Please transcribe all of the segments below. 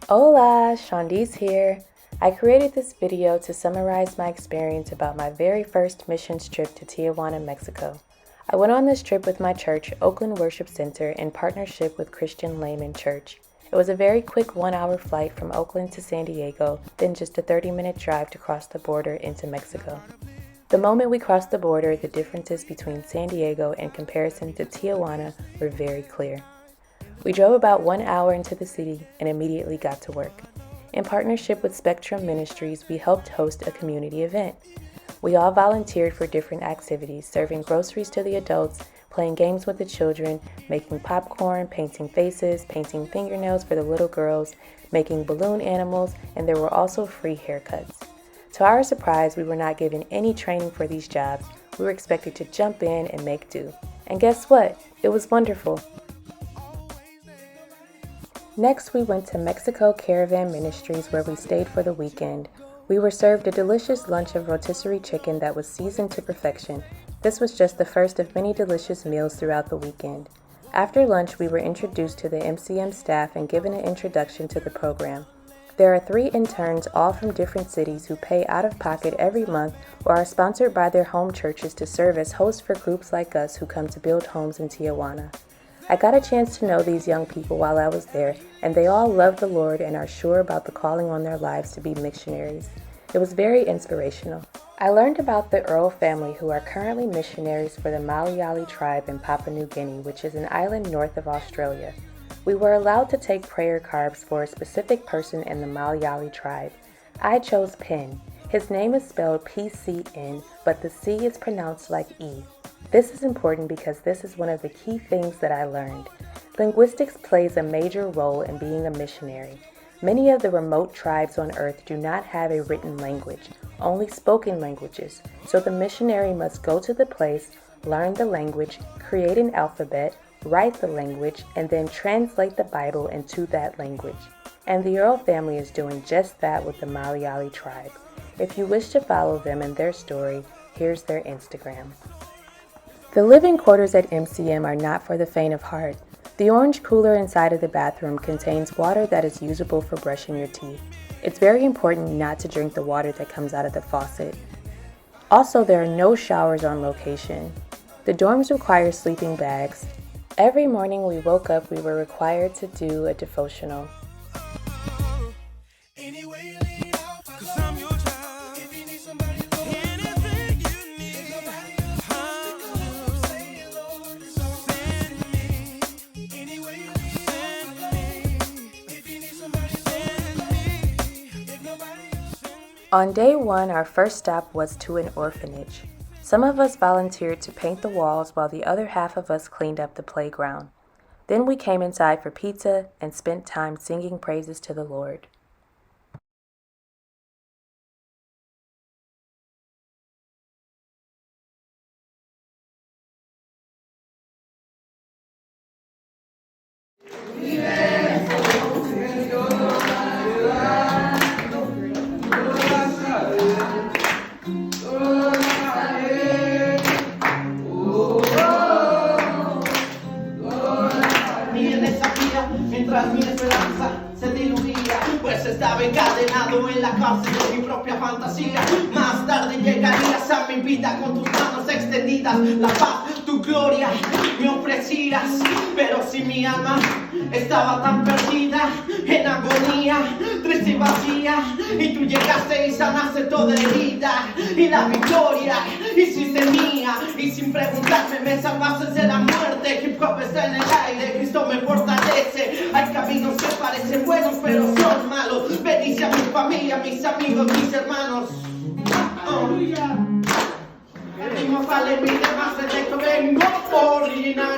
Hola, Shondi's here. I created this video to summarize my experience about my very first missions trip to Tijuana, Mexico. I went on this trip with my church, Oakland Worship Center, in partnership with Christian Layman Church. It was a very quick 1-hour flight from Oakland to San Diego, then just a 30-minute drive to cross the border into Mexico. The moment we crossed the border, the differences between San Diego in comparison to Tijuana were very clear. We drove about 1 hour into the city and immediately got to work. In partnership with Spectrum Ministries, we helped host a community event. We all volunteered for different activities, serving groceries to the adults, playing games with the children, making popcorn, painting faces, painting fingernails for the little girls, making balloon animals, and there were also free haircuts. To our surprise, we were not given any training for these jobs. We were expected to jump in and make do. And guess what? It was wonderful. Next, we went to Mexico Caravan Ministries where we stayed for the weekend. We were served a delicious lunch of rotisserie chicken that was seasoned to perfection. This was just the first of many delicious meals throughout the weekend. After lunch, we were introduced to the MCM staff and given an introduction to the program. There are 3 interns, all from different cities, who pay out of pocket every month or are sponsored by their home churches to serve as hosts for groups like us who come to build homes in Tijuana. I got a chance to know these young people while I was there, and they all love the Lord and are sure about the calling on their lives to be missionaries. It was very inspirational. I learned about the Earl family, who are currently missionaries for the Malayali tribe in Papua New Guinea, which is an island north of Australia. We were allowed to take prayer cards for a specific person in the Malayali tribe. I chose Pen. His name is spelled P-C-N, but the C is pronounced like E. This is important because this is one of the key things that I learned. Linguistics plays a major role in being a missionary. Many of the remote tribes on earth do not have a written language, only spoken languages. So the missionary must go to the place, learn the language, create an alphabet, write the language, and then translate the Bible into that language. And the Earl family is doing just that with the Malayali tribe. If you wish to follow them and their story, here's their Instagram. The living quarters at MCM are not for the faint of heart. The orange cooler inside of the bathroom contains water that is usable for brushing your teeth. It's very important not to drink the water that comes out of the faucet. Also, there are no showers on location. The dorms require sleeping bags. Every morning we woke up, we were required to do a devotional. On day 1, our first stop was to an orphanage. Some of us volunteered to paint the walls while the other half of us cleaned up the playground. Then we came inside for pizza and spent time singing praises to the Lord. Mientras mi esperanza se diluía, pues estaba encadenado en la cárcel de mi propia fantasía. Más tarde llegarías a mi vida con tus manos extendidas, la paz, tu gloria me ofrecías. Pero si mi alma estaba tan perdida, en agonía, triste y vacía, y tú llegaste y sanaste toda herida, y la victoria hiciste mía, y sin preguntarme me salvaste de la muerte. Hip hop está en el aire, Cristo me fortalece. Hay caminos que parecen buenos pero son malos. Bendice a mi familia, mis amigos, mis hermanos. Y no vale mi demás, de esto vengo original.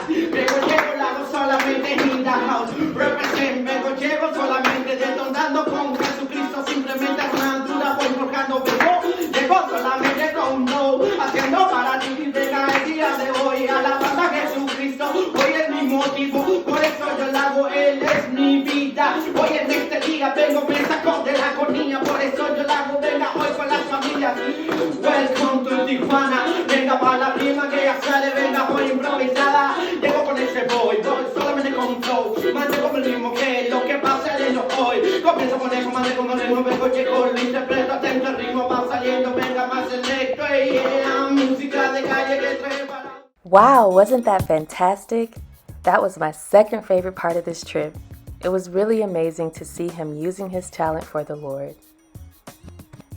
Llevo la voz solamente in the house. Represent, llevo solamente detonando con Jesucristo. Simplemente es una altura, voy enfocando, llevo solamente con no. Haciendo para ti, venga el día de hoy. Alabando a Jesucristo, hoy es mi motivo. Por eso yo lo hago, Él es mi vida. Hoy en este día vengo, me saco de la agonía. Por eso yo lo hago, venga hoy con las familias. Welcome to Tijuana. Venga para la prima que ya sale, venga hoy improvisada. Llego con ese boy, solamente con flow. Mantengo el ritmo que lo que pasa en los Eso conejo, manejo, vengo, llego, lo interpreto, atento, el ritmo va saliendo, venga más selecto, yeah, música de calle que trae para... Wow, wasn't that fantastic? That was my second favorite part of this trip. It was really amazing to see him using his talent for the Lord.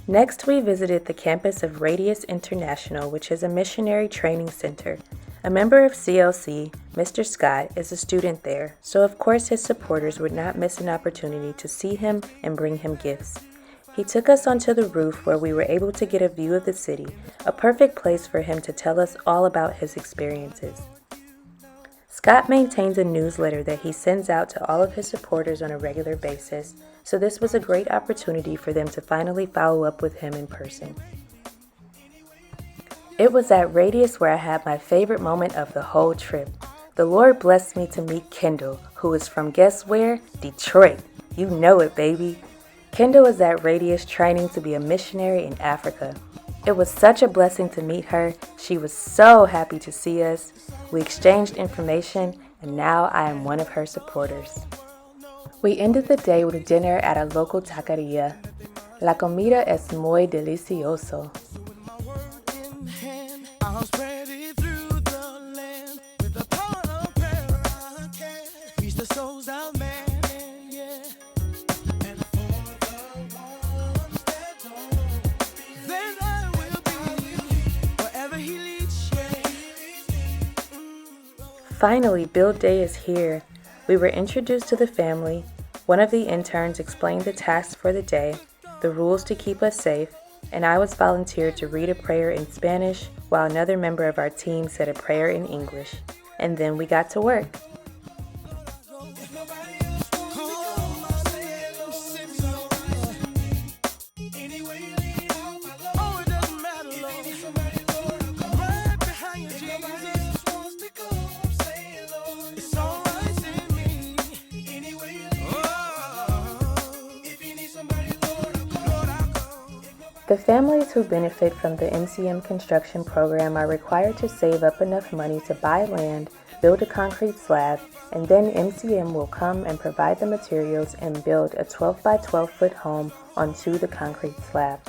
Next, we visited the campus of Radius International, which is a missionary training center. A member of CLC, Mr. Scott, is a student there, so of course his supporters would not miss an opportunity to see him and bring him gifts. He took us onto the roof where we were able to get a view of the city, a perfect place for him to tell us all about his experiences. Scott maintains a newsletter that he sends out to all of his supporters on a regular basis, so this was a great opportunity for them to finally follow up with him in person. It was at Radius where I had my favorite moment of the whole trip. The Lord blessed me to meet Kendall, who is from, guess where? Detroit. You know it, baby. Kendall is at Radius training to be a missionary in Africa. It was such a blessing to meet her. She was so happy to see us. We exchanged information, and now I am one of her supporters. We ended the day with dinner at a local taqueria. La comida es muy delicioso. Finally, build day is here. We were introduced to the family. One of the interns explained the tasks for the day, the rules to keep us safe, and I was volunteered to read a prayer in Spanish while another member of our team said a prayer in English. And then we got to work. The families who benefit from the MCM construction program are required to save up enough money to buy land, build a concrete slab, and then MCM will come and provide the materials and build a 12 by 12 foot home onto the concrete slab.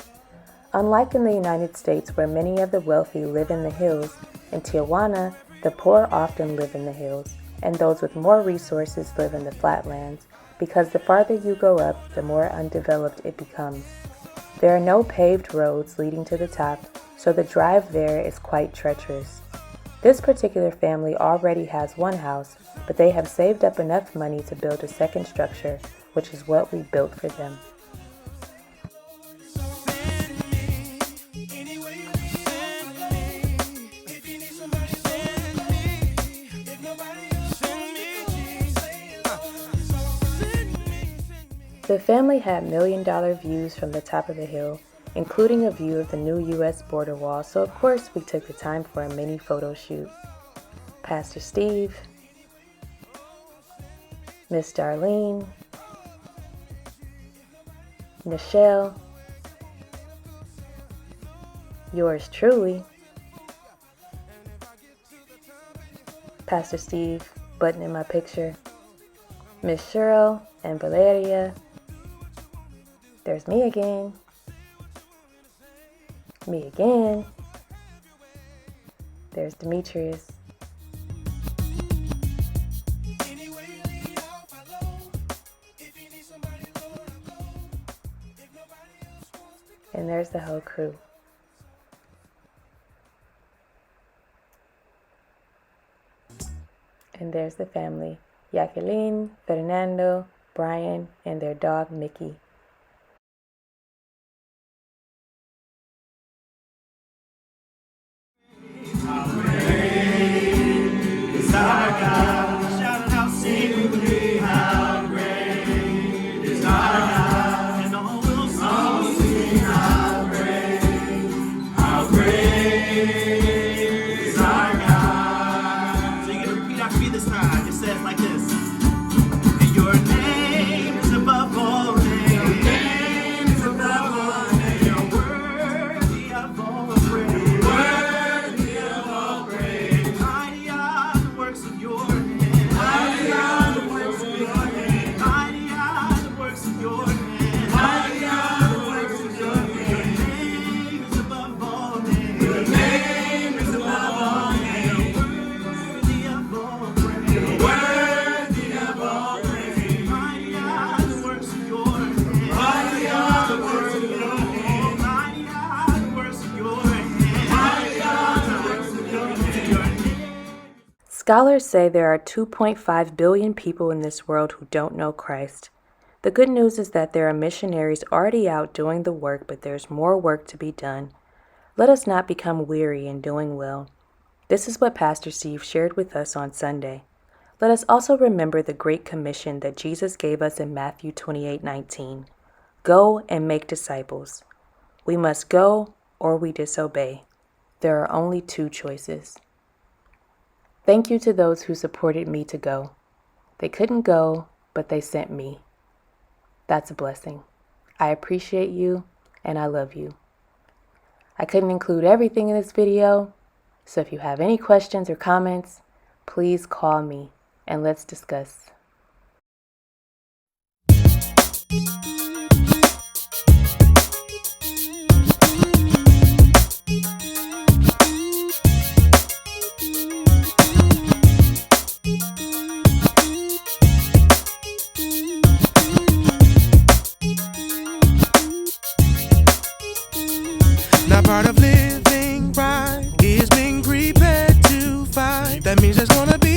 Unlike in the United States where many of the wealthy live in the hills, in Tijuana, the poor often live in the hills, and those with more resources live in the flatlands, because the farther you go up, the more undeveloped it becomes. There are no paved roads leading to the top, so the drive there is quite treacherous. This particular family already has one house, but they have saved up enough money to build a second structure, which is what we built for them. The family had million-dollar views from the top of the hill, including a view of the new U.S. border wall, so of course we took the time for a mini photo shoot. Pastor Steve, Miss Darlene, Michelle, yours truly, Pastor Steve buttoning my picture, Miss Cheryl and Valeria. There's me again. Me again. There's Demetrius. And there's the whole crew. And there's the family. Jacqueline, Fernando, Brian, and their dog Mickey. Your name is above all names. Scholars say there are 2.5 billion people in this world who don't know Christ. The good news is that there are missionaries already out doing the work, but there's more work to be done. Let us not become weary in doing well. This is what Pastor Steve shared with us on Sunday. Let us also remember the Great Commission that Jesus gave us in Matthew 28:19. Go and make disciples. We must go or we disobey. There are only two choices. Thank you to those who supported me to go. They couldn't go, but they sent me. That's a blessing. I appreciate you and I love you. I couldn't include everything in this video, so if you have any questions or comments, please call me and let's discuss. Now part of living right is being prepared to fight. That means there's gonna be